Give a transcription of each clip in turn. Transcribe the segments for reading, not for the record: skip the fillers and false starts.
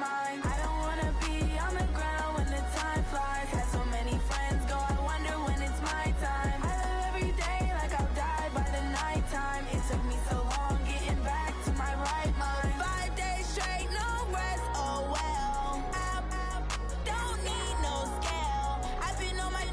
mind. I don't wanna be on the ground when the time flies. Had so many friends go, I wonder when it's my time. I live every day like I'll die by the nighttime. It took me so long getting back to my right mind. 5 days straight, no rest, oh well. I don't need no scale. I've been on my,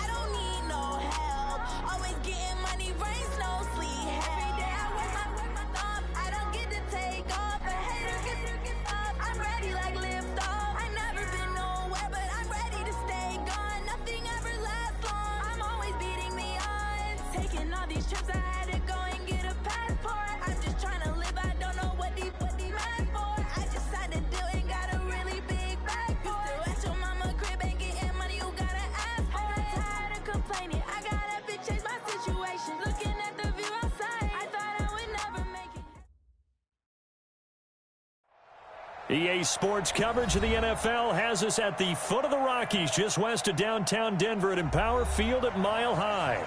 I don't need no help. Always getting money, rains, no sleep. Every day I work my thumb. I don't get to take off. A hater get up. I'm ready like lift off. I've never been nowhere, but I'm ready to stay gone. Nothing ever lasts long. I'm always beating the odds. Taking all these trips, I had to go and get a passport. I'm just trying to live, I don't know what these mad for. I just had to do it, got a really big bag for it. Still at your mama crib, ain't getting money, you gotta ask for it. I'm tired of complaining, I gotta change my situation. Looking at the view outside, I thought I would never make it. EA Sports coverage of the NFL has us at the foot of the Rockies, just west of downtown Denver at Empower Field at Mile High.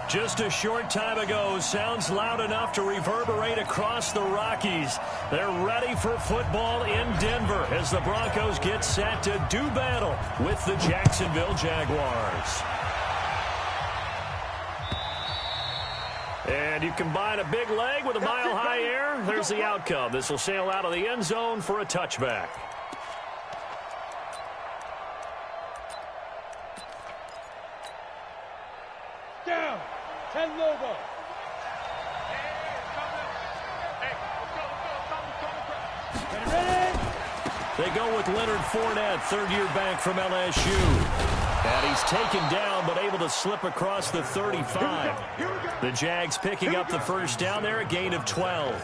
Just a short time ago, sounds loud enough to reverberate across the Rockies. They're ready for football in Denver as the Broncos get set to do battle with the Jacksonville Jaguars. And you combine a big leg with a mile-high air, there's the outcome. This will sail out of the end zone for a touchback. Down, 10 Lobo. Ready? They go with Leonard Fournette, third-year back from LSU. And he's taken down, but able to slip across the 35. The Jags picking up the first down there, a gain of 12.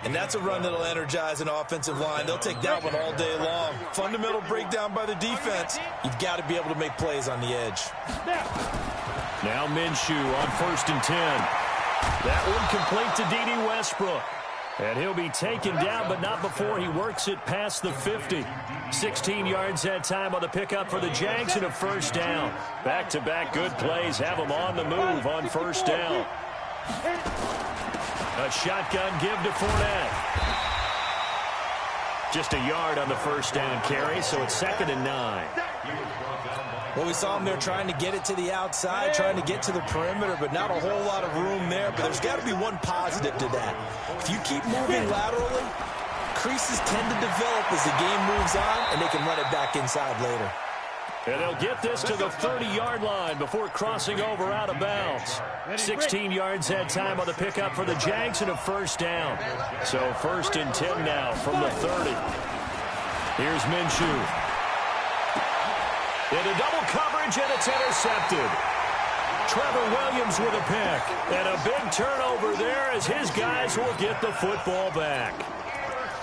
And that's a run that'll energize an offensive line. They'll take that one all day long. Fundamental breakdown by the defense. You've got to be able to make plays on the edge. Now Minshew on 1st and 10. That one complete to D.D. Westbrook. And he'll be taken down, but not before he works it past the 50. 16 yards that time on the pickup for the Jags and a first down. Back-to-back good plays have them on the move on first down. A shotgun give to Fournette. Just a yard on the first down carry, so it's 2nd and 9. Well, we saw him there trying to get it to the outside, trying to get to the perimeter, but not a whole lot of room there. But there's got to be one positive to that. If you keep moving laterally, creases tend to develop as the game moves on, and they can run it back inside later. And they'll get this to the 30-yard line before crossing over out of bounds. 16 yards that time on the pickup for the Jags and a first down. So 1st and 10 now from the 30. Here's Minshew. Into double coverage, and it's intercepted. Trevor Williams with a pick. And a big turnover there as his guys will get the football back.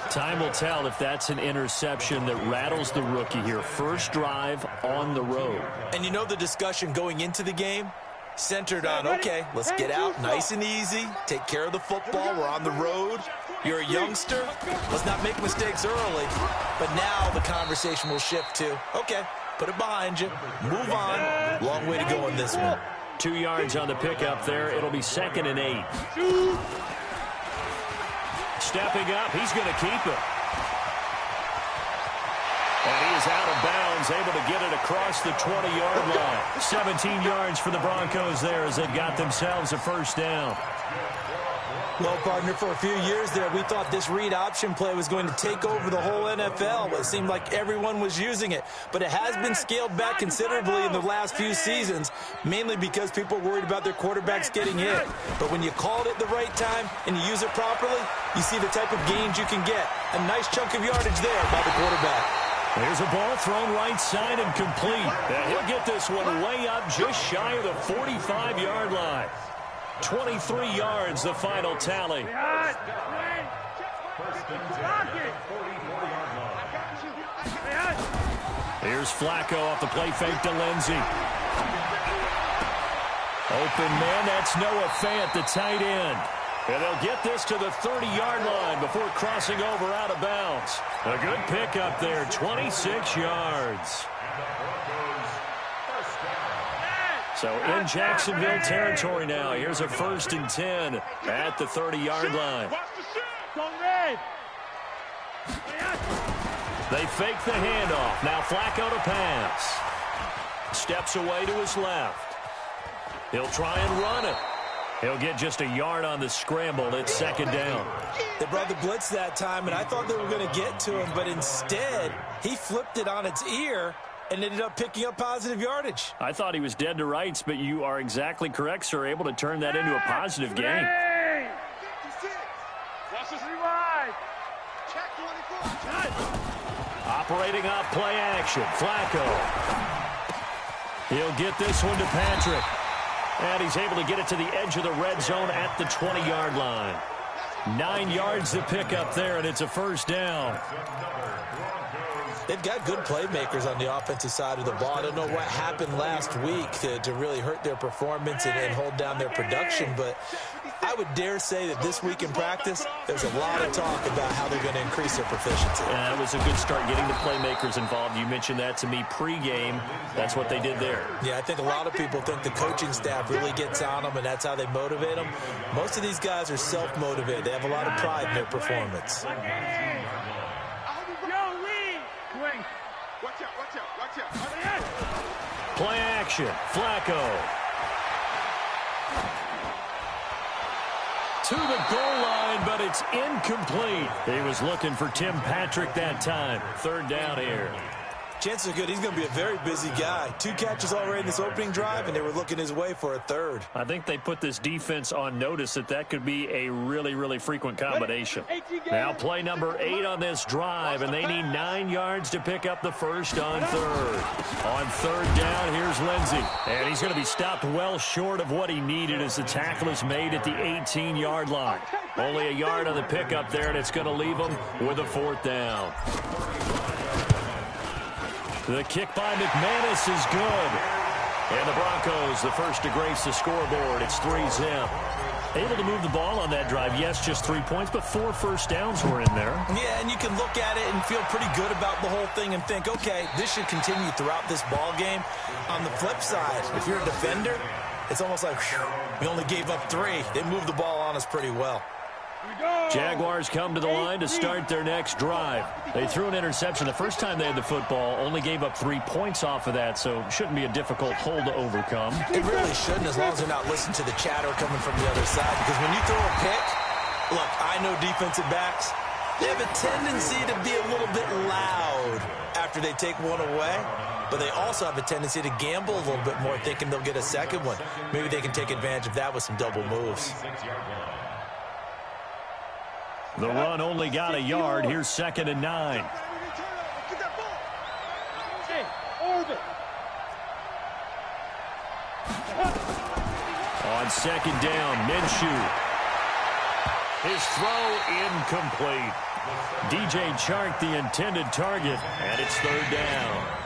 Time will tell if that's an interception that rattles the rookie here. First drive on the road. And you know the discussion going into the game? Centered on, okay, let's get out nice and easy, take care of the football, we're on the road. You're a youngster, let's not make mistakes early. But now the conversation will shift to, okay, put it behind you, move on. Long way to go on this one. 2 yards on the pickup there. It'll be 2nd and 8. Stepping up, he's going to keep it. And he is out of bounds, able to get it across the 20-yard line. 17 yards for the Broncos there as they got themselves a first down. Well, partner, for a few years there, we thought this read option play was going to take over the whole NFL. It seemed like everyone was using it. But it has been scaled back considerably in the last few seasons, mainly because people are worried about their quarterbacks getting hit. But when you called it the right time and you use it properly, you see the type of gains you can get. A nice chunk of yardage there by the quarterback. There's a ball thrown right side and complete. And he'll get this one way up just shy of the 45-yard line. 23 yards, the final tally. Here's Flacco off the play fake to Lindsey. Open man, that's Noah Fant, the tight end. And they'll get this to the 30-yard line before crossing over out of bounds. A good pickup there, 26 yards. So in Jacksonville territory now. Here's a 1st and 10 at the 30-yard line. They fake the handoff. Now Flacco to pass. Steps away to his left. He'll try and run it. He'll get just a yard on the scramble. It's second down. They brought the blitz that time, and I thought they were going to get to him, but instead he flipped it on its ear and ended up picking up positive yardage. I thought he was dead to rights, but you are exactly correct, sir. Able to turn that into a positive gain. Operating off play action. Flacco. He'll get this one to Patrick. And he's able to get it to the edge of the red zone at the 20-yard line. 9 yards to pick up there, and it's a first down. They've got good playmakers on the offensive side of the ball. I don't know what happened last week to really hurt their performance and hold down their production, but I would dare say that this week in practice, there's a lot of talk about how they're going to increase their proficiency. And that was a good start getting the playmakers involved. You mentioned that to me pregame. That's what they did there. Yeah, I think a lot of people think the coaching staff really gets on them, and that's how they motivate them. Most of these guys are self-motivated. They have a lot of pride in their performance. Play action. Flacco. To the goal line, but it's incomplete. He was looking for Tim Patrick that time. Third down here. Chances are good he's going to be a very busy guy. 2 catches already in this opening drive, and they were looking his way for a third. I think they put this defense on notice that could be a really, really frequent combination. Now play number 8 on this drive, and they need 9 yards to pick up the first on third. On third down, here's Lindsey. And he's going to be stopped well short of what he needed as the tackle is made at the 18-yard line. Only a yard on the pickup there, and it's going to leave him with a fourth down. The kick by McManus is good. And the Broncos, the first to grace the scoreboard. It's 3-zip. Able to move the ball on that drive. Yes, just 3 points, but 4 first downs were in there. Yeah, and you can look at it and feel pretty good about the whole thing and think, okay, this should continue throughout this ball game. On the flip side, if you're a defender, it's almost like, whew, we only gave up 3. They moved the ball on us pretty well. Jaguars come to the line to start their next drive. They threw an interception the first time they had the football, only gave up 3 points off of that, so shouldn't be a difficult hole to overcome. It really shouldn't, as long as they're not listening to the chatter coming from the other side, because when you throw a pick, look, I know defensive backs, they have a tendency to be a little bit loud after they take one away, but they also have a tendency to gamble a little bit more, thinking they'll get a second one. Maybe they can take advantage of that with some double moves. The run only got a yard. Here's 2nd and 9. On 2nd down, Minshew. His throw incomplete. DJ Chark the intended target, and it's 3rd down.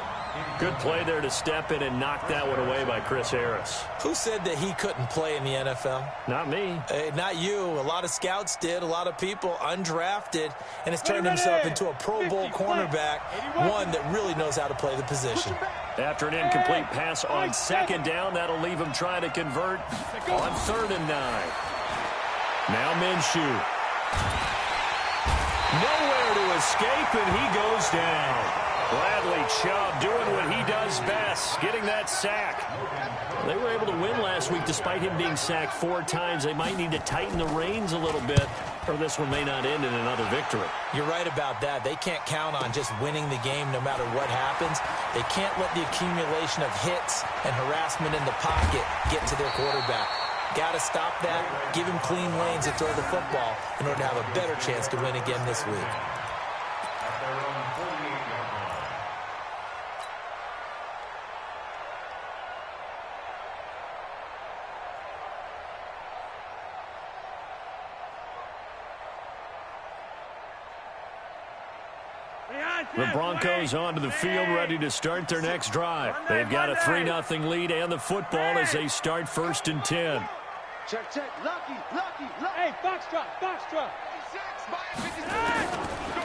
Good play there to step in and knock that one away by Chris Harris. Who said that he couldn't play in the NFL? Not me. Hey, not you. A lot of scouts did, a lot of people undrafted, and has turned himself into a Pro Bowl cornerback, one that really knows how to play the position. After an incomplete pass on 2nd down, that'll leave him trying to convert on 3rd and 9. Now Minshew. Nowhere to escape, and he goes down. Bradley Chubb doing what he does best, getting that sack. They were able to win last week despite him being sacked 4 times. They might need to tighten the reins a little bit, or this one may not end in another victory. You're right about that. They can't count on just winning the game no matter what happens. They can't let the accumulation of hits and harassment in the pocket get to their quarterback. Got to stop that, give him clean lanes to throw the football in order to have a better chance to win again this week. The Broncos onto the field, ready to start their next drive. They've got a 3-0 lead and the football as they start 1st and 10. Check. Lucky. Hey, foxtrot.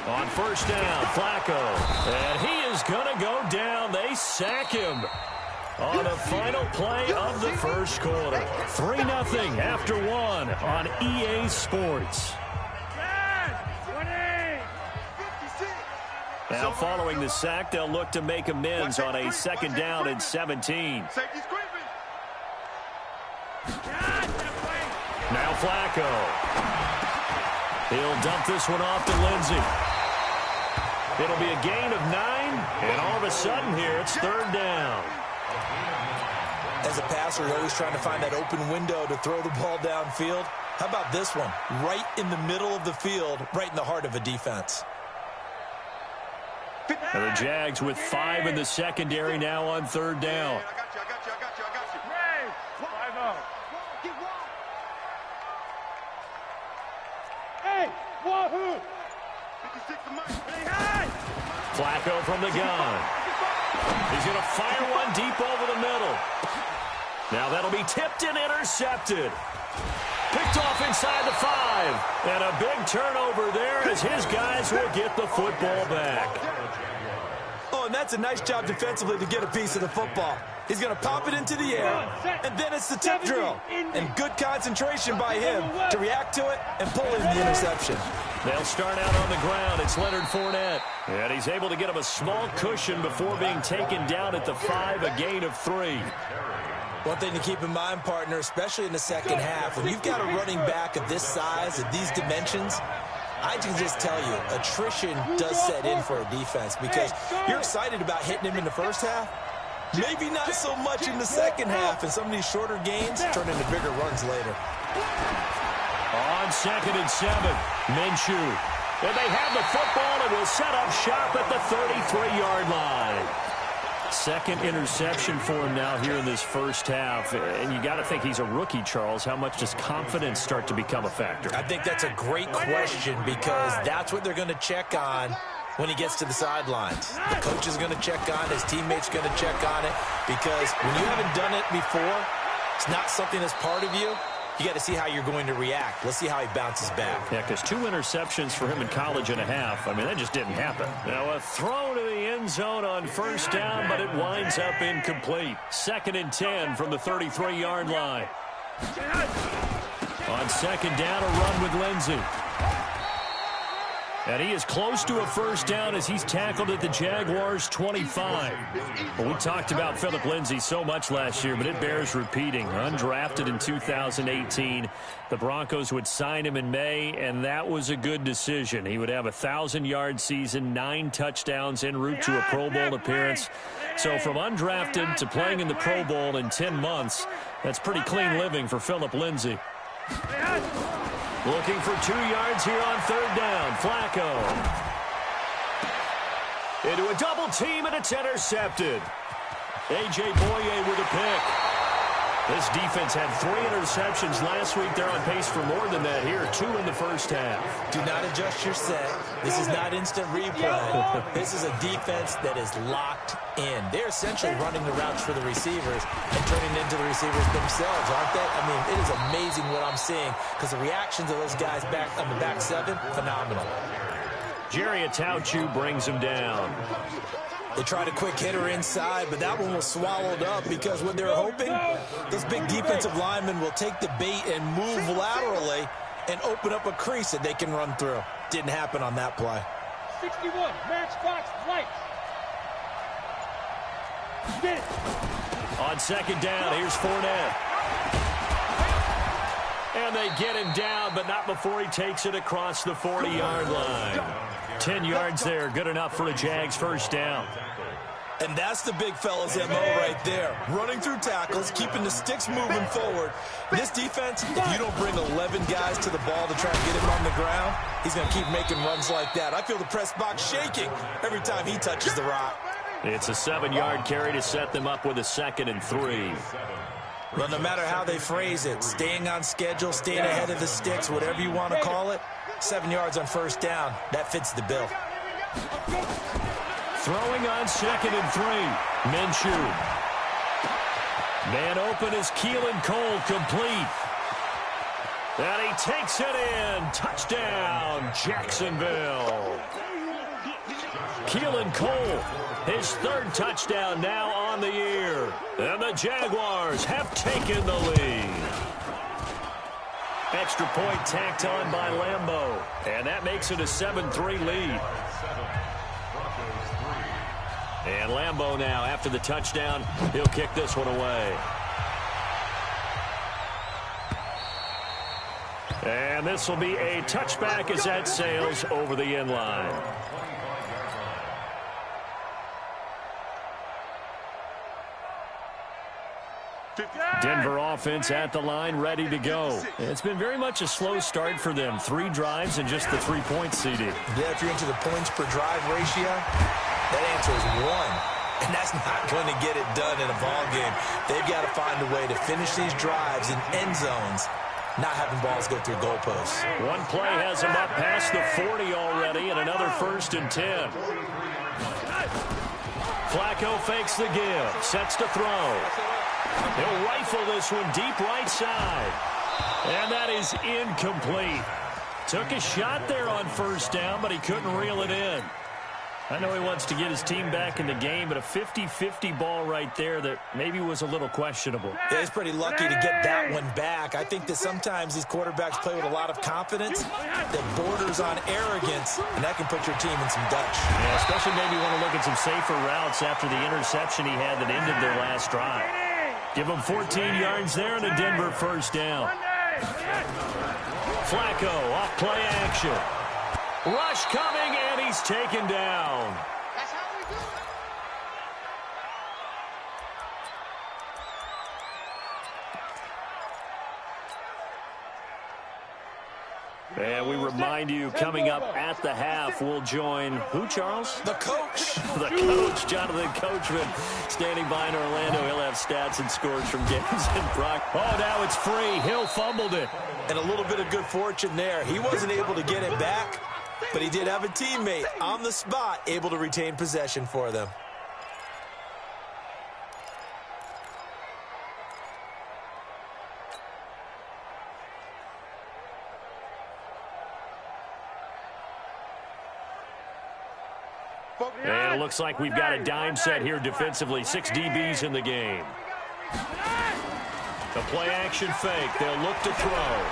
On 1st down, Flacco. And he is going to go down. They sack him on the final play of the first quarter. 3-0 after 1 on EA Sports. Now following the sack, they'll look to make amends on a 2nd down and 17. Now Flacco. He'll dump this one off to Lindsey. It'll be a gain of 9, and all of a sudden here, it's 3rd down. As a passer, you're always trying to find that open window to throw the ball downfield. How about this one? Right in the middle of the field, right in the heart of a defense. And the Jags with 5 in the secondary now on 3rd down. I got you. Hey, 5-0. Hey, wahoo! 56 to Mike. Hey! Flacco from the gun. He's going to fire one deep over the middle. Now that'll be tipped and intercepted. Picked off inside the 5. And a big turnover there as his guys will get the football back. Oh, and that's a nice job defensively to get a piece of the football. He's going to pop it into the air, and then it's the tip drill. And good concentration by him to react to it and pull in the interception. They'll start out on the ground. It's Leonard Fournette. And he's able to get him a small cushion before being taken down at the 5, a gain of 3. One thing to keep in mind, partner, especially in the second half, when you've got a running back of this size, of these dimensions, I can just tell you, attrition does set in for a defense because you're excited about hitting him in the first half. Maybe not so much in the second half, and some of these shorter gains turn into bigger runs later. On 2nd and 7, Minshew. And they have the football and will set up shop at the 33-yard line. 2nd interception for him now here in this first half. And you got to think he's a rookie, Charles. How much does confidence start to become a factor? I think that's a great question because that's what they're going to check on when he gets to the sidelines. The coach is going to check on it. His teammates going to check on it because when you haven't done it before, it's not something that's part of you. You got to see how you're going to react. Let's see how he bounces back. Yeah, because 2 interceptions for him in college and a half. I mean, that just didn't happen. Now, a throw to the end zone on 1st down, but it winds up incomplete. 2nd and 10 from the 33-yard line. On 2nd down, a run with Lindsey. And he is close to a 1st down as he's tackled at the Jaguars' 25. Well, we talked about Phillip Lindsay so much last year, but it bears repeating. Undrafted in 2018, the Broncos would sign him in May, and that was a good decision. He would have a 1,000-yard season, 9 touchdowns en route to a Pro Bowl appearance. So from undrafted to playing in the Pro Bowl in 10 months, that's pretty clean living for Phillip Lindsay. Looking for 2 yards here on 3rd down. Flacco. Into a double team, and it's intercepted. A.J. Boye with a pick. This defense had 3 interceptions last week. They're on pace for more than that here. 2 in the first half. Do not adjust your set. This is not instant replay. This is a defense that is locked in. They're essentially running the routes for the receivers and turning into the receivers themselves, aren't they? I mean, it is amazing what I'm seeing because the reactions of those guys back on the back 7, phenomenal. Jerry Atauchu brings him down. They tried a quick hitter inside, but that one was swallowed up because what they're hoping, those big defensive linemen will take the bait and move laterally and open up a crease that they can run through. Didn't happen on that play. 61, Matchbox Lights. Get it. On 2nd down, here's Fournette. And they get him down, but not before he takes it across the 40-yard line. 10 yards there, good enough for a Jags 1st down. And that's the big fella's MO right there. Running through tackles, keeping the sticks moving forward. This defense, if you don't bring 11 guys to the ball to try and get him on the ground, he's going to keep making runs like that. I feel the press box shaking every time he touches the rock. It's a 7-yard carry to set them up with a 2nd and 3. Well, no matter how they phrase it, staying on schedule, staying ahead of the sticks, whatever you want to call it, 7 yards on 1st down, that fits the bill. Throwing on 2nd and 3. Minshew. Man open is Keelan Cole, complete. And he takes it in. Touchdown, Jacksonville. Keelan Cole, his 3rd touchdown now on the year. And the Jaguars have taken the lead. Extra point tacked on by Lambeau. And that makes it a 7-3 lead. And Lambeau now, after the touchdown, he'll kick this one away. And this will be a touchback as that sails over the end line. Denver offense at the line, ready to go. It's been very much a slow start for them. 3 drives and just the 3-point CD. Yeah, if you're into the points per drive ratio, that answer is 1. And that's not going to get it done in a ball game. They've got to find a way to finish these drives in end zones, not having balls go through goalposts. One play has them up past the 40 already, and another 1st and 10. Flacco fakes the give, sets to throw. He'll rifle this one deep right side. And that is incomplete. Took a shot there on 1st down, but he couldn't reel it in. I know he wants to get his team back in the game, but a 50-50 ball right there that maybe was a little questionable. Yeah, he's pretty lucky to get that one back. I think that sometimes these quarterbacks play with a lot of confidence that borders on arrogance, and that can put your team in some Dutch. Yeah, especially maybe want to look at some safer routes after the interception he had that ended their last drive. Give him 14 yards there and a Denver 1st down. Flacco off play action. Rush coming, and he's taken down. That's how we do it. And we remind you, coming up at the half, we'll join who, Charles? The coach. The coach, Jonathan Coachman, standing by in Orlando. He'll have stats and scores from games in Brock. Oh, now it's free. Hill fumbled it. And a little bit of good fortune there. He wasn't able to get it back, but he did have a teammate on the spot able to retain possession for them. And it looks like we've got a dime set here defensively. 6 DBs in the game. The play action fake. They'll look to throw.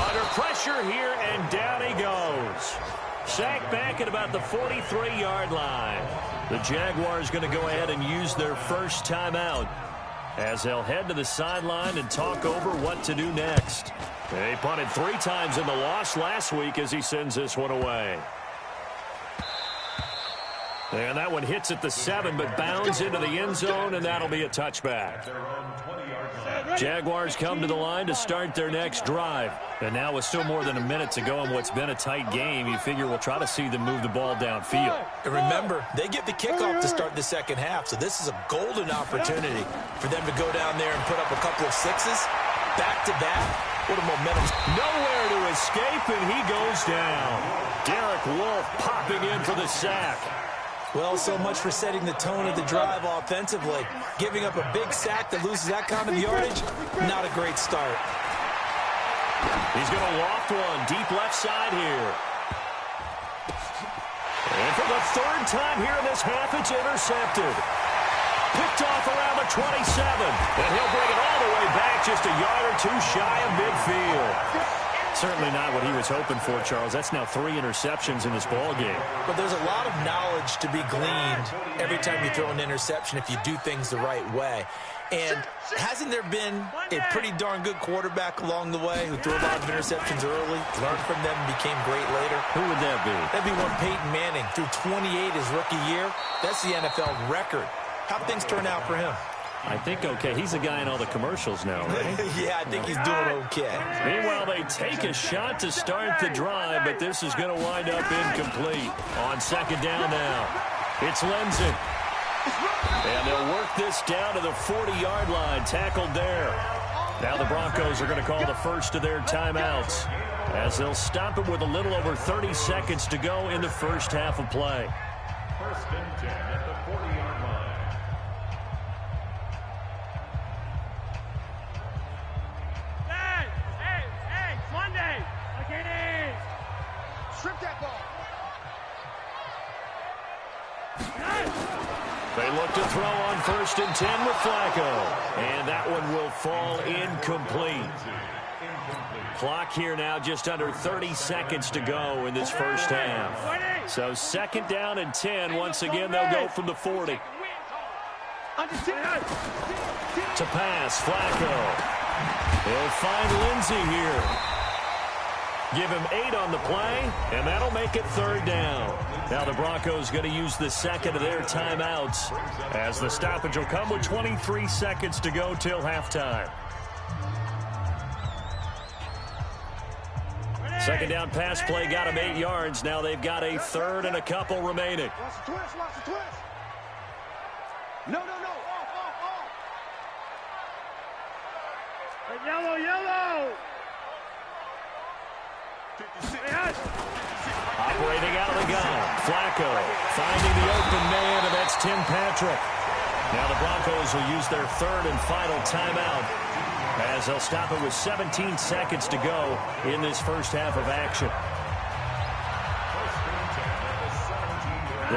Under pressure here, and down he goes. Sacked back at about the 43-yard line. The Jaguars going to go ahead and use their first timeout as they'll head to the sideline and talk over what to do next. They punted 3 times in the loss last week as he sends this one away. And that one hits at the 7, but bounds into the end zone, and that'll be a touchback. Jaguars come to the line to start their next drive. And now with still more than a minute to go in what's been a tight game, you figure we'll try to see them move the ball downfield. And remember, they get the kickoff to start the second half, so this is a golden opportunity for them to go down there and put up a couple of 6s back-to-back. What a momentum. Nowhere to escape, and he goes down. Derek Wolfe popping in for the sack. Well, so much for setting the tone of the drive offensively. Giving up a big sack that loses that kind of yardage, not a great start. He's going to loft one deep left side here. And for the 3rd time here in this half, it's intercepted. Picked off around the 27. And he'll bring it all the way back just a yard or 2 shy of midfield. Certainly not what he was hoping for, Charles. That's now 3 interceptions in this ball game. But there's a lot of knowledge to be gleaned every time you throw an interception if you do things the right way. And hasn't there been a pretty darn good quarterback along the way who threw a lot of interceptions early, learned from them, and became great later? Who would that be? That'd be one Peyton Manning. Threw 28 his rookie year. That's the NFL record. How'd things turn out for him? I think okay. He's a guy in all the commercials now, right? Yeah, I think he's doing okay. Meanwhile, they take a shot to start the drive, but this is going to wind up incomplete. On 2nd down now, it's Lenzen. And they'll work this down to the 40-yard line, tackled there. Now the Broncos are going to call the first of their timeouts as they'll stop it with a little over 30 seconds to go in the first half of play. 1st and 10 at the 40-yard line. They look to throw on 1st and 10 with Flacco. And that one will fall incomplete. Clock here now just under 30 seconds to go in this first half. So 2nd down and 10. Once again, they'll go from the 40. To pass, Flacco. He'll find Lindsey here. Give him 8 on the play, and that'll make it 3rd down. Now the Broncos going to use the second of their timeouts, as the stoppage will come with 23 seconds to go till halftime. 2nd down pass play got him 8 yards. Now they've got a 3rd and a couple remaining. No. Yellow. Operating out of the gun. Flacco finding the open man, and that's Tim Patrick. Now the Broncos will use their 3rd and final timeout, as they'll stop it with 17 seconds to go in this first half of action.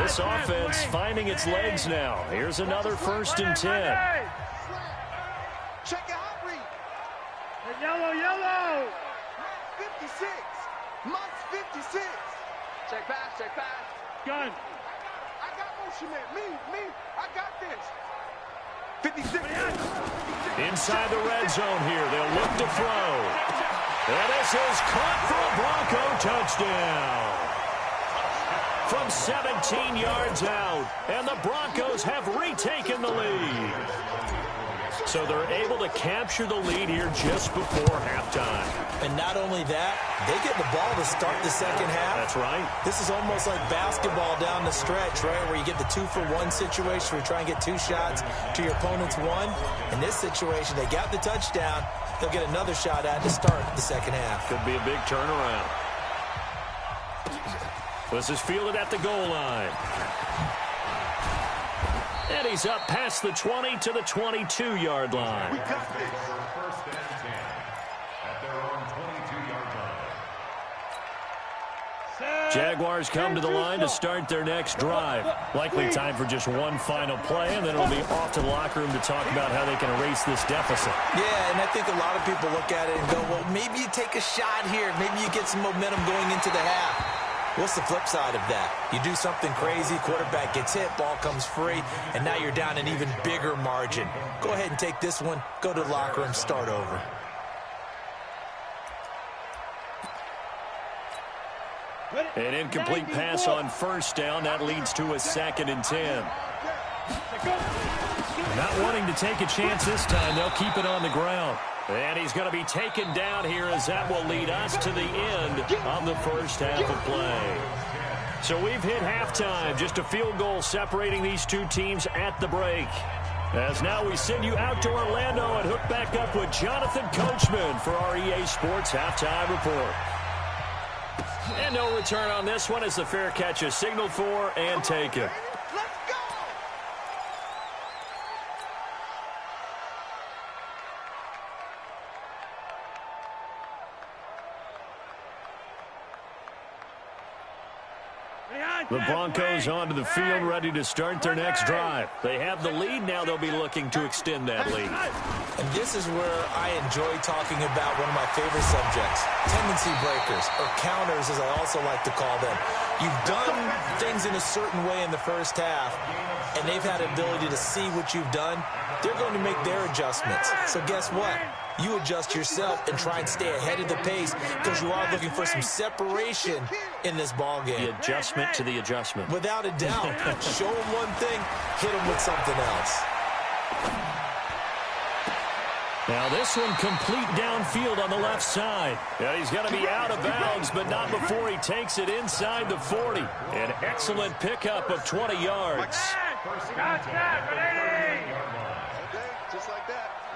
This offense finding its legs now. Here's another 1st and 10. Check out read. Yellow. 56. Mike's 56. Check pass. I Gun. got motion man. Me. I got this. 56. Inside the red zone here. They'll look to throw. And this is caught for a Bronco touchdown. From 17 yards out. And the Broncos have retaken the lead. So they're able to capture the lead here just before halftime. And not only that, they get the ball to start the second half. That's right. This is almost like basketball down the stretch, right, where you get the 2-for-1 situation where you try and get 2 shots to your opponent's 1. In this situation, they got the touchdown. They'll get another shot at to start the second half. Could be a big turnaround. This is fielded at the goal line. And he's up past the 20 to the 22-yard line. We got this. First and 10 at their own 22-yard line. Jaguars come to the line to start their next drive. Likely time for just one final play, and then it'll be off to the locker room to talk about how they can erase this deficit. Yeah, and I think a lot of people look at it and go, well, maybe you take a shot here. Maybe you get some momentum going into the half. What's the flip side of that? You do something crazy, quarterback gets hit, ball comes free, and now you're down an even bigger margin. Go ahead and take this one, go to the locker room, start over. An incomplete pass on 1st down. That leads to a 2nd and 10. Not wanting to take a chance this time. They'll keep it on the ground. And he's going to be taken down here, as that will lead us to the end of the first half of play. So we've hit halftime. Just a field goal separating these two teams at the break. As now we send you out to Orlando and hook back up with Jonathan Coachman for our EA Sports Halftime Report. And no return on this one as the fair catch is signaled for and taken. The Broncos onto the field, ready to start their next drive. They have the lead now. They'll be looking to extend that lead. And this is where I enjoy talking about one of my favorite subjects, tendency breakers, or counters as I also like to call them. You've done things in a certain way in the first half, and they've had the ability to see what you've done. They're going to make their adjustments. So guess what? You adjust yourself and try and stay ahead of the pace because you are looking for some separation in this ball game. The adjustment to the adjustment. Without a doubt. Show them one thing, hit them with something else. Now this one complete downfield on the left side. Yeah, he's going to be out of bounds, but not before he takes it inside the 40. An excellent pickup of 20 yards.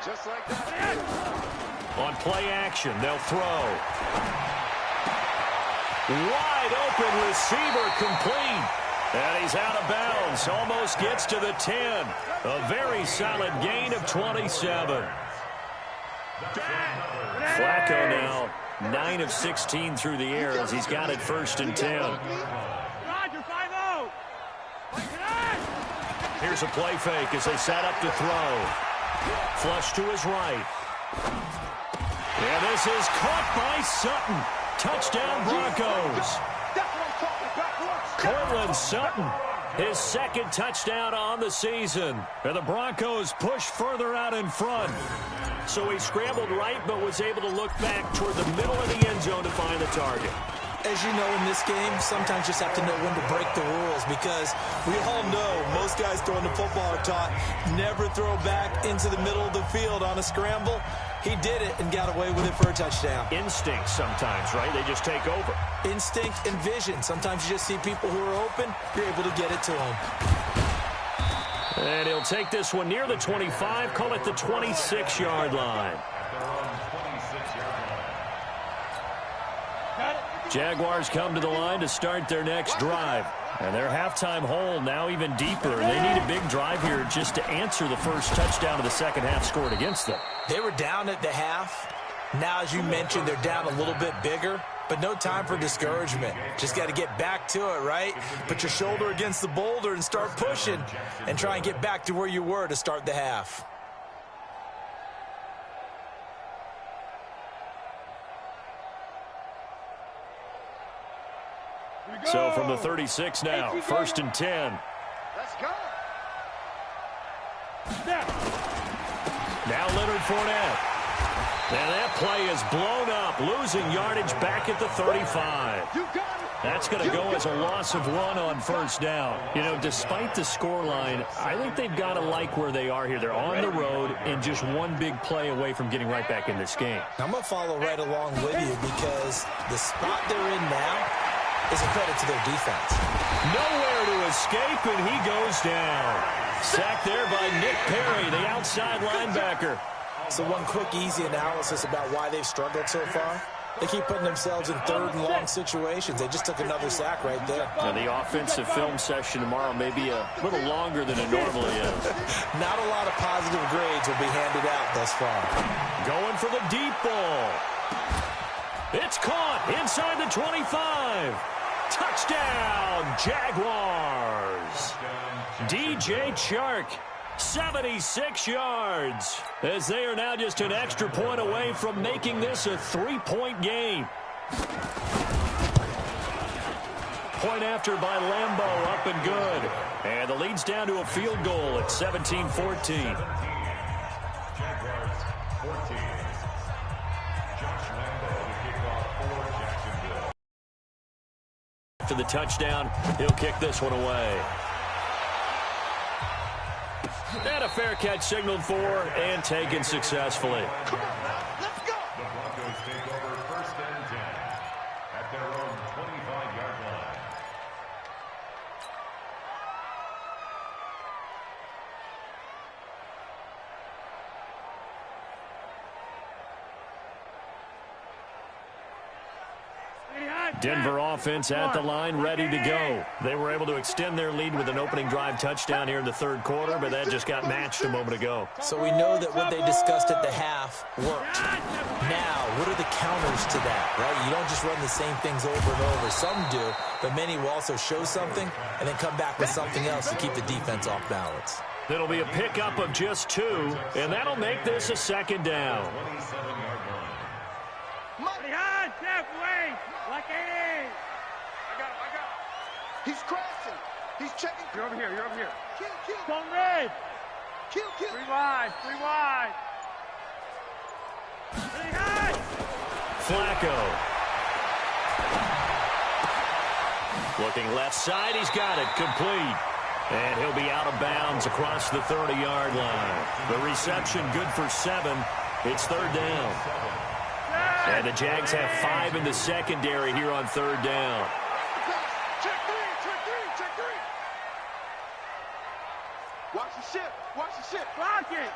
Just like that. On play action, they'll throw. Wide open receiver complete. And he's out of bounds. Almost gets to the 10. A very solid gain of 27. Flacco now 9 of 16 through the air as he's got it 1st and 10. Here's a play fake as they set up to throw. Flush to his right. And this is caught by Sutton. Touchdown Broncos. Cortland Sutton, his second touchdown on the season. And the Broncos push further out in front. So he scrambled right but was able to look back toward the middle of the end zone to find the target. As you know, in this game, sometimes you just have to know when to break the rules, because we all know most guys throwing the football are taught never throw back into the middle of the field on a scramble. He did it and got away with it for a touchdown. Instinct sometimes, right? They just take over. Instinct and vision. Sometimes you just see people who are open, you're able to get it to them. And he'll take this one near the 25, call it the 26-yard line. Jaguars come to the line to start their next drive. And their halftime hole now even deeper. They need a big drive here just to answer the first touchdown of the second half scored against them. They were down at the half. Now, as you mentioned, they're down a little bit bigger. But no time for discouragement. Just got to get back to it, right? Put your shoulder against the boulder and start pushing. And try and get back to where you were to start the half. So from the 36 now, 1st and 10. Let's go. Now Leonard Fournette. And that play is blown up, losing yardage back at the 35. You got it. That's going to go as a loss of 1 on first down. You know, despite the scoreline, I think they've got to like where they are here. They're on the road and just one big play away from getting right back in this game. I'm going to follow right along with you, because the spot they're in now is a credit to their defense. Nowhere to escape, and he goes down. Sacked there by Nick Perry, the outside linebacker. So one quick, easy analysis about why they've struggled so far. They keep putting themselves in third and long situations. They just took another sack right there. Now the offensive film session tomorrow may be a little longer than it normally is. Not a lot of positive grades will be handed out thus far. Going for the deep ball. It's caught inside the 25. Touchdown, Jaguars. DJ Chark, 76 yards, as they are now just an extra point away from making this a 3-point game. Point after by Lambeau, up and good. And the lead's down to a field goal at 17-14. Jaguars 14. Josh Lambeau to kick off for Jacksonville. After the touchdown, he'll kick this one away. And a fair catch signaled for and taken successfully. Come on, let's go. The Broncos take over 1st and 10 at their own 25-yard line. Denver offense at the line, ready to go. They were able to extend their lead with an opening drive touchdown here in the third quarter, but that just got matched a moment ago. So we know that what they discussed at the half worked. Now, what are the counters to that, right? You don't just run the same things over and over. Some do, but many will also show something and then come back with something else to keep the defense off balance. It'll be a pickup of just 2, and that'll make this a 2nd down. 27-yard line. He's crashing. He's checking. You're over here. You're over here. Kill, kill. Don't red. Kill, kill. 3 wide. 3 wide. Flacco. Looking left side. He's got it. Complete. And he'll be out of bounds across the 30-yard line. The reception good for 7. It's 3rd down. And the Jags have 5 in the secondary here on 3rd down. Check three. Watch the ship. Watch the ship. Block it.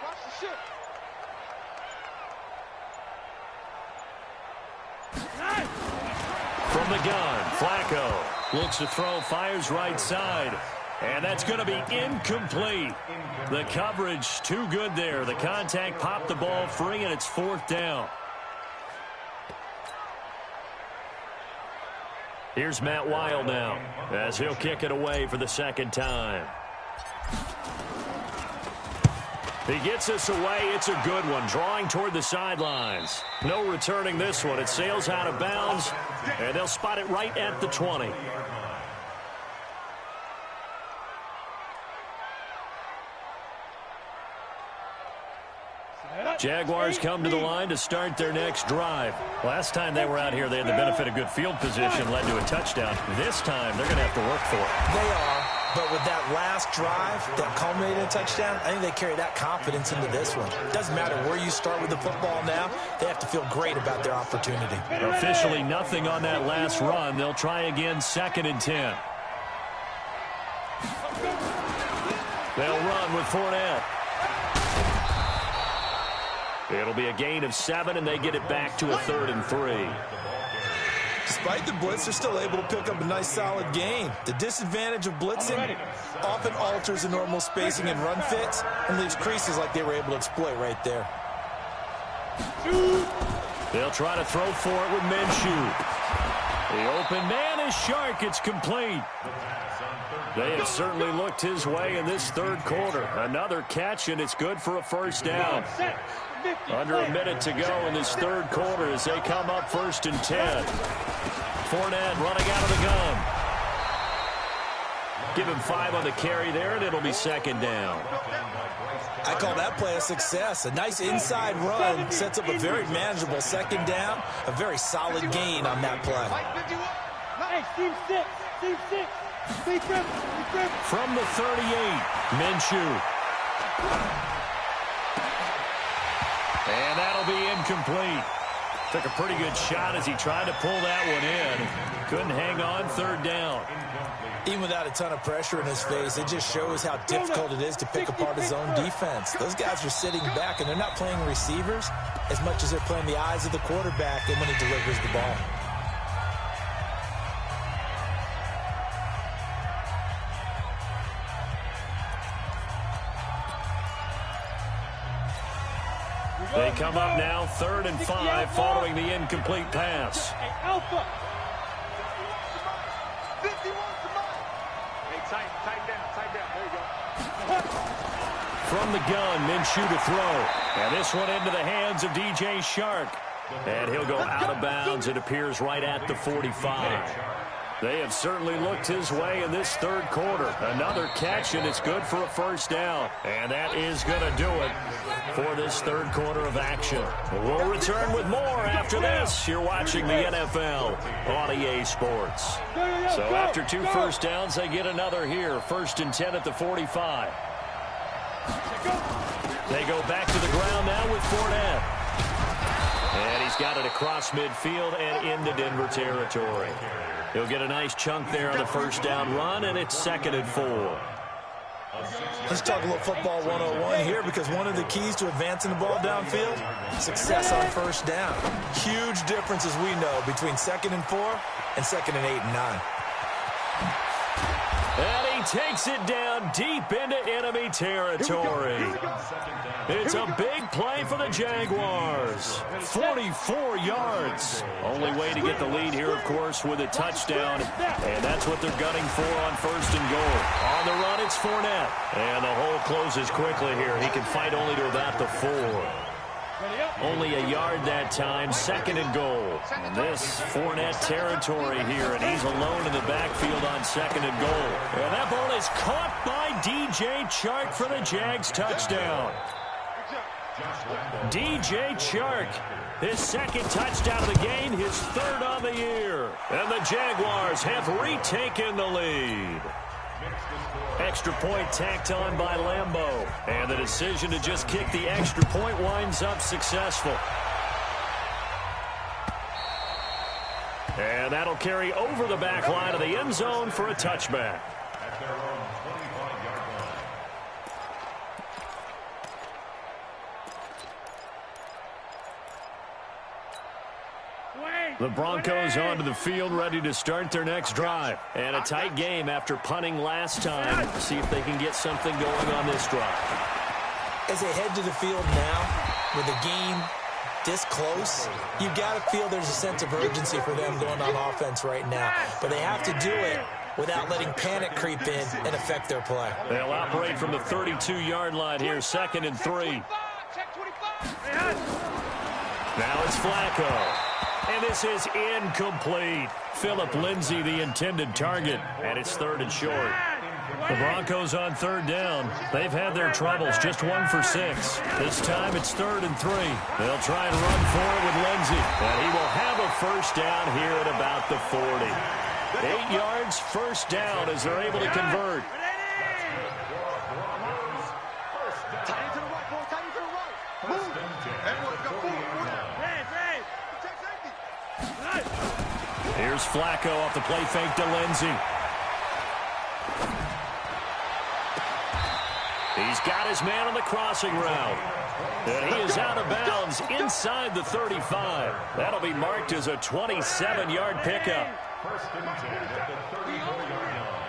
Watch the ship. From the gun, Flacco looks to throw, fires right side. And that's going to be incomplete. The coverage too good there. The contact popped the ball free, and it's 4th down. Here's Matt Weil now as he'll kick it away for the 2nd time. He gets us away. It's a good one, drawing toward the sidelines. No returning this one. It sails out of bounds, and they'll spot it right at the 20. Jaguars come to the line to start their next drive. Last time they were out here, they had the benefit of good field position, led to a touchdown. This time, they're going to have to work for it. They are, but with that last drive that culminated in a touchdown, I think they carry that confidence into this one. Doesn't matter where you start with the football now, they have to feel great about their opportunity. Officially nothing on that last run. They'll try again, 2nd and 10. They'll run with Fournette. It'll be a gain of 7, and they get it back to a 3rd and 3. Despite the blitz, they're still able to pick up a nice, solid gain. The disadvantage of blitzing often alters the normal spacing and run fits and leaves creases like they were able to exploit right there. They'll try to throw for it with Minshew. The open man is Shark. It's complete. They have certainly looked his way in this 3rd quarter. Another catch, and it's good for a 1st down. Under a minute to go in this 3rd quarter as they come up 1st and 10. Fournette running out of the gun. Give him 5 on the carry there, and it'll be 2nd down. I call that play a success. A nice inside run sets up a very manageable 2nd down. A very solid gain on that play. Hey, team 6. Team 6. From the 38, Minshew. And that'll be incomplete. Took a pretty good shot as he tried to pull that one in. Couldn't hang on, 3rd down. Even without a ton of pressure in his face, it just shows how difficult it is to pick apart his own defense. Those guys are sitting back, and they're not playing receivers as much as they're playing the eyes of the quarterback and when he delivers the ball. They come up now 3rd and 5 following the incomplete pass. Hey, Alpha. Tight down. There you go. From the gun, Minshew to throw. And this one into the hands of DJ Shark. And he'll go out of bounds. It appears right at the 45. They have certainly looked his way in this 3rd quarter. Another catch, and it's good for a 1st down. And that is going to do it for this 3rd quarter of action. We'll return with more after this. You're watching the NFL on EA Sports. So after 2 1st downs, they get another here. 1st and 10 at the 45. They go back to the ground now with Fournette. And he's got it across midfield and into Denver territory. He'll get a nice chunk there on the 1st down run, and it's 2nd and 4. Let's talk a little football 101 here, because one of the keys to advancing the ball downfield, success on 1st down. Huge difference, as we know, between 2nd and 4 and 2nd and 8 and 9. And he takes it down deep into enemy territory. It's a big play for the Jaguars. 44 yards. Only way to get the lead here, of course, with a touchdown. And that's what they're gunning for on 1st and goal. On the run, it's Fournette. And the hole closes quickly here. He can fight only to about the 4. Only a yard that time, 2nd and goal. And this Fournette territory here, and he's alone in the backfield on 2nd and goal. And that ball is caught by DJ Chark for the Jags touchdown. DJ Chark, his 2nd touchdown of the game, his 3rd on the year. And the Jaguars have retaken the lead. Extra point tacked on by Lambeau. And the decision to just kick the extra point winds up successful. And that'll carry over the back line of the end zone for a touchback. At their own 25-yard line. The Broncos onto the field, ready to start their next drive. And a tight game after punting last time. See if they can get something going on this drive. As they head to the field now, with the game this close, you've got to feel there's a sense of urgency for them going on offense right now. But they have to do it without letting panic creep in and affect their play. They'll operate from the 32-yard line here, 2nd and 3. Now it's Flacco. And this is incomplete. Phillip Lindsay, the intended target. And it's 3rd and short. The Broncos on third down. They've had their troubles, just 1 for 6. This time it's 3rd and 3. They'll try and run for it with Lindsey. And he will have a first down here at about the 40. 8 yards, first down as they're able to convert. Here's Flacco off the play fake to Lindsey. He's got his man on the crossing route. And he is out of bounds inside the 35. That'll be marked as a 27-yard pickup. First and 10 at the 34-yard line.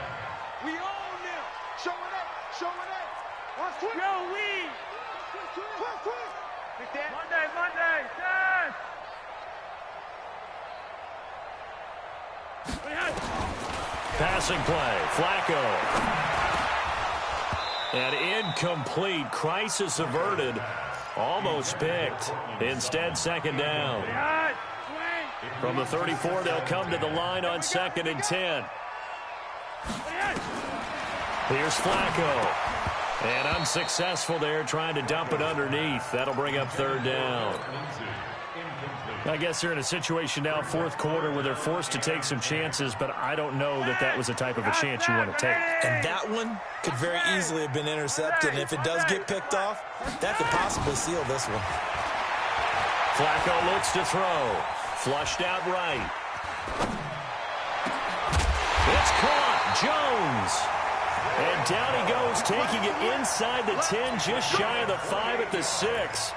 We own them. Show it up. Show it up. Watch twist. Yo, we. Twist. Pick that. Monday. Done. Passing play. Flacco. And incomplete. Crisis averted. Almost picked. Instead, second down. From the 34, they'll come to the line on 2nd and 10. Here's Flacco. And unsuccessful there, trying to dump it underneath. That'll bring up 3rd down. I guess they're in a situation now, 4th quarter, where they're forced to take some chances, but I don't know that that was the type of a chance you want to take. And that one could very easily have been intercepted. And if it does get picked off, that could possibly seal this one. Flacco looks to throw. Flushed out right. It's caught. Jones. And down he goes, taking it inside the 10, just shy of the 5 at the 6.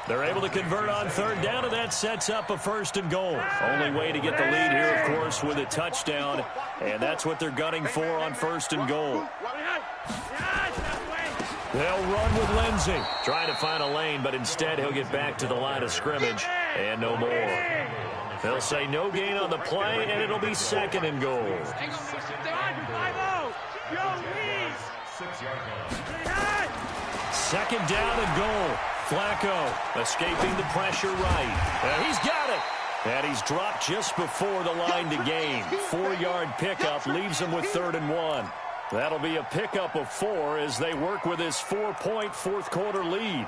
They're able to convert on 3rd down, and that sets up a 1st and goal. Only way to get the lead here, of course, with a touchdown. And that's what they're gunning for on 1st and goal. They'll run with Lindsey. Trying to find a lane, but instead he'll get back to the line of scrimmage. And no more. They'll say no gain on the play, and it'll be 2nd and goal. 2nd down and goal. Flacco escaping the pressure right. And he's got it. And he's dropped just before the line to gain. 4-yard pickup leaves him with 3rd and 1. That'll be a pickup of 4 as they work with his 4-point 4th quarter lead.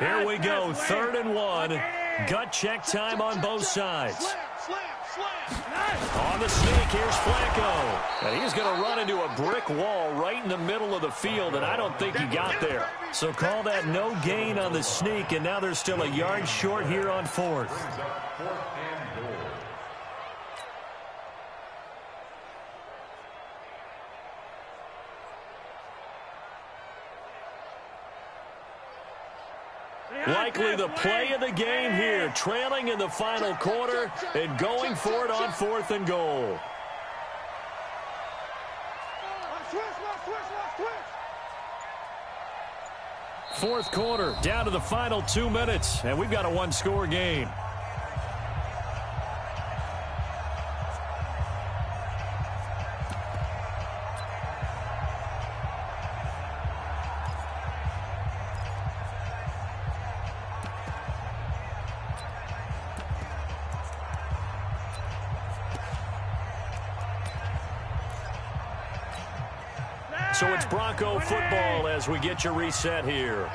Here we go, 3rd and 1. Gut check time on both sides. On the sneak, here's Flacco. And he's going to run into a brick wall right in the middle of the field, and I don't think he got there. So call that no gain on the sneak, and now they're still a yard short here on 4th. Likely the play of the game here, trailing in the final quarter and going for it on 4th and goal. Fourth quarter, down to the final 2 minutes, and we've got a 1-score game. So it's Bronco football as we get you reset here.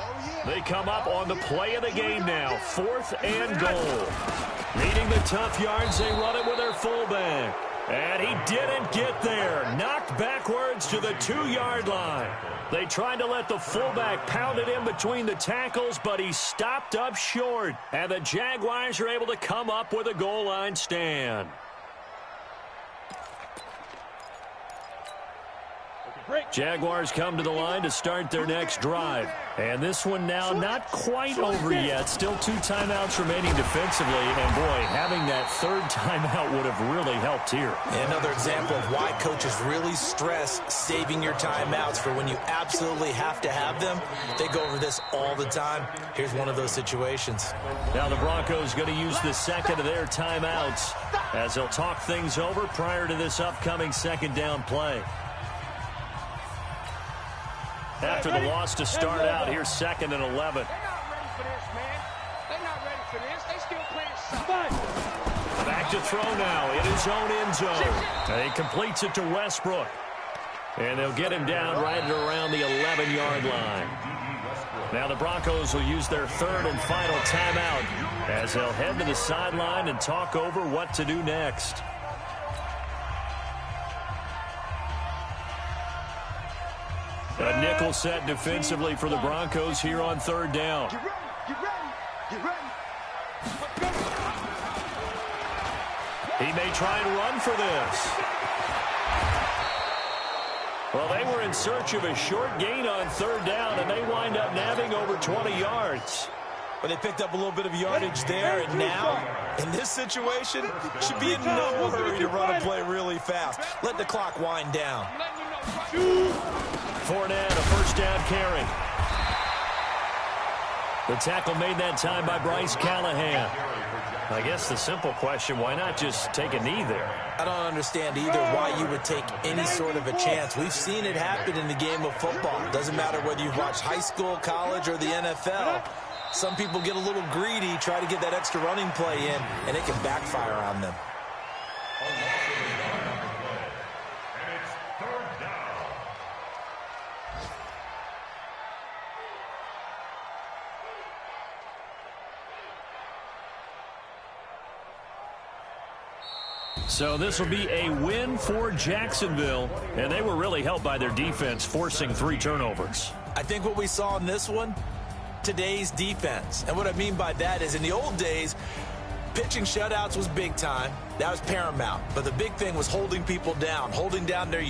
They come up on the play of the game now. 4th and goal. Needing the tough yards, they run it with their fullback. And he didn't get there. Knocked backwards to the 2-yard line. They tried to let the fullback pound it in between the tackles, but he stopped up short. And the Jaguars are able to come up with a goal line stand. Jaguars come to the line to start their next drive. And this one now not quite over yet. Still 2 timeouts remaining defensively. And, boy, having that 3rd timeout would have really helped here. Another example of why coaches really stress saving your timeouts for when you absolutely have to have them. They go over this all the time. Here's one of those situations. Now the Broncos going to use the 2nd of their timeouts as they'll talk things over prior to this upcoming 2nd down play. After the loss to start out, here's 2nd and 11. They're not ready for this, man. They're not ready for this. They still playing soft. Back to to throw now in his own end zone. And he completes it to Westbrook. And they'll get him down right at around the 11-yard line. Now the Broncos will use their third and final timeout as they'll head to the sideline and talk over what to do next. A nickel set defensively for the Broncos here on third down. Get ready, get ready, get ready. He may try and run for this. Well, they were in search of a short gain on third down, and they wind up nabbing over 20 yards. But they picked up a little bit of yardage there, and now, in this situation, should be in no hurry to run a play really fast. Let the clock wind down. Fournette, a first down carry. The tackle made that time by Bryce Callahan. I guess the simple question, why not just take a knee there? I don't understand either why you would take any sort of a chance. We've seen it happen in the game of football. Doesn't matter whether you've watched high school, college, or the NFL. Some people get a little greedy, try to get that extra running play in, and it can backfire on them. So this will be a win for Jacksonville, and they were really helped by their defense, forcing 3 turnovers. I think what we saw in this one, today's defense. And what I mean by that is in the old days, pitching shutouts was big time. That was paramount. But the big thing was holding people down, holding down their